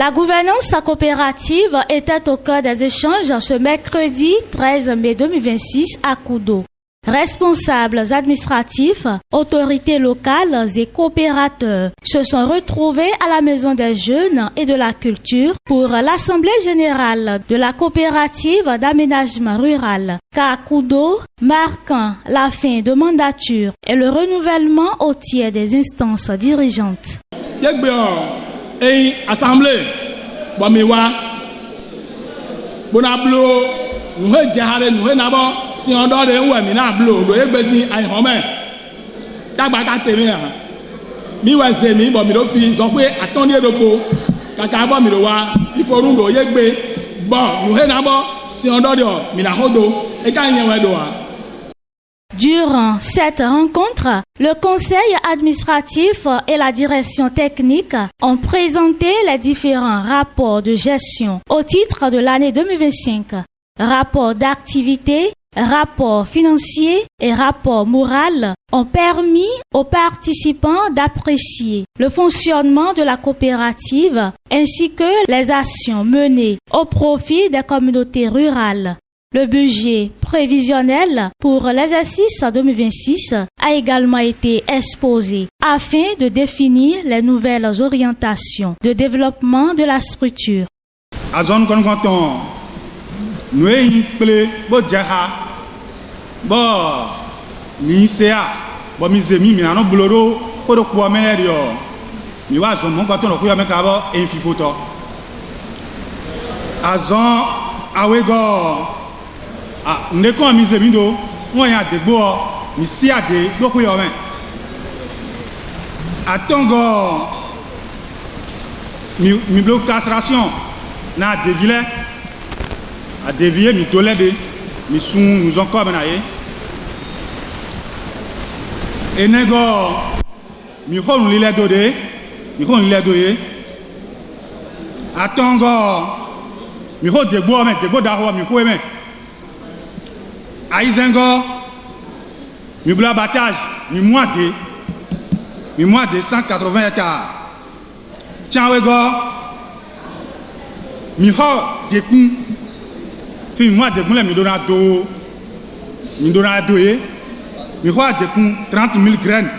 La gouvernance coopérative était au cœur des échanges ce mercredi 13 mai 2026 à Koudo. Responsables administratifs, autorités locales et coopérateurs se sont retrouvés à la Maison des Jeunes et de la Culture pour l'Assemblée générale de la coopérative d'aménagement rural Kakoudo, marquant la fin de mandature et le renouvellement au tiers des instances dirigeantes. Assemblée, nous si on donne un oué, mina bleu, le égbesi a un romain. Tabaka teme ha. Mi wa zemi bo mi do fi so pe atondie dopo. Kaka bo mi do wa fi forun do yegbe. Bon, nous he na bo si on donne mina hodo e ka yen we do ha. Durant cette rencontre, le conseil administratif et la direction technique ont présenté les différents rapports de gestion au titre de l'année 2025. Rapport d'activité, rapport financier et rapport moral ont permis aux participants d'apprécier le fonctionnement de la coopérative ainsi que les actions menées au profit des communautés rurales. Le budget prévisionnel pour l'exercice 2026 a également été exposé afin de définir les nouvelles orientations de développement de la structure. À zone canton, nous avons bo jaha bo mi sea bo mi zemi mi ano bloro ko do ko merio mi wa zone mon canton ko ya me ka bo en fifoto a zone awego ne ko mi zemi do won ya degbo mi si ade do ko yo men atongo mi bloc castration na devile a dévié mi tolede mi sun nous encore benaye et nego mi hon lile dode mi hon lile doye atongo mi ho degbo me degbo da ho mi ko me aizengo mi bla battage mi mois de 180 hectares tianwego mi ho de kun fi moi de moulin mi donna doye mi ho de kun 30 000 graines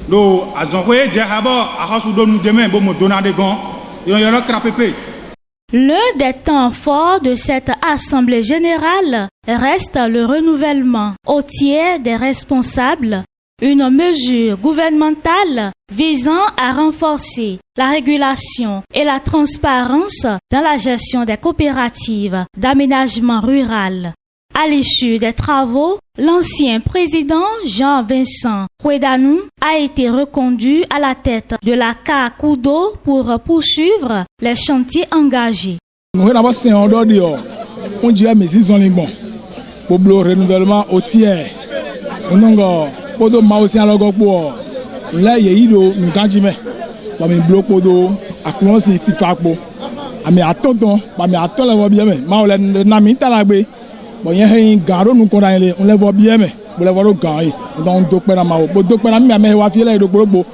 do azonwe je habo ahasu do nous demain bo mo donna de gon yo yo krapépé. L'un des temps forts de cette assemblée générale reste le renouvellement au tiers des responsables, une mesure gouvernementale visant à renforcer la régulation et la transparence dans la gestion des coopératives d'aménagement rural. À l'issue des travaux, l'ancien président Jean-Vincent Kouedanou a été reconduit à la tête de la Kakoudo pour poursuivre les chantiers engagés. Nous avons fait un on dit à mes bon pour le renouvellement au tiers. Nous avons aussi un pour là il y a eu nous candidat mais bloc podo a commencé FIFA po mais attends mais attends la bien mais ma on na mi talagbe bon y a un garo nous on les voit bien mais vous les voir au gars donc donc na ma bo donc na mi mais wa fi là do gbo.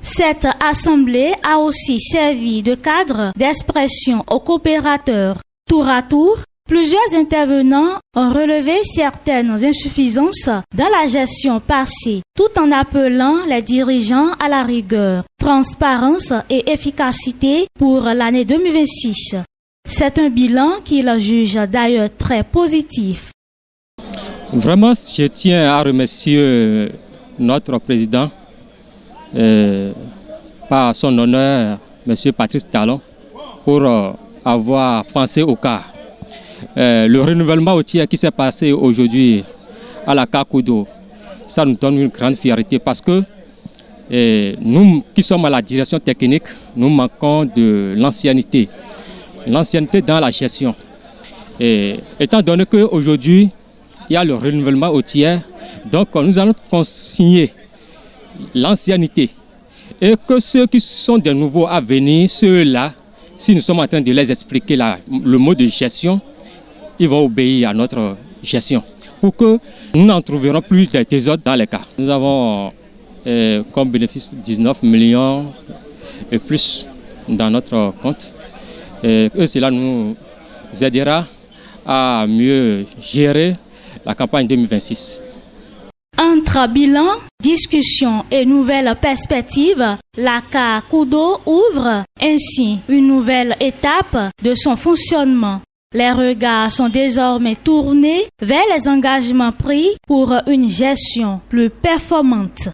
Cette assemblée a aussi servi de cadre d'expression aux coopérateurs. Tour à tour, plusieurs intervenants ont relevé certaines insuffisances dans la gestion passée, tout en appelant les dirigeants à la rigueur, transparence et efficacité pour l'année 2026. C'est un bilan qu'ils jugent d'ailleurs très positif. Vraiment, je tiens à remercier notre président, par son honneur, M. Patrice Talon, pour avoir pensé au cas. Le renouvellement au tiers qui s'est passé aujourd'hui à la Kakoudo, ça nous donne une grande fierté parce que nous qui sommes à la direction technique, nous manquons de l'ancienneté dans la gestion. Et étant donné qu'aujourd'hui, il y a le renouvellement au tiers, donc nous allons consigner l'ancienneté et que ceux qui sont de nouveaux à venir, ceux-là, si nous sommes en train de les expliquer le mot de gestion, ils vont obéir à notre gestion pour que nous n'en trouverons plus de désordre dans les cas. Nous avons comme bénéfice 19 millions et plus dans notre compte. et que cela nous aidera à mieux gérer la campagne 2026. Entre bilan, discussion et nouvelles perspectives, la CAR Kudo ouvre ainsi une nouvelle étape de son fonctionnement. Les regards sont désormais tournés vers les engagements pris pour une gestion plus performante.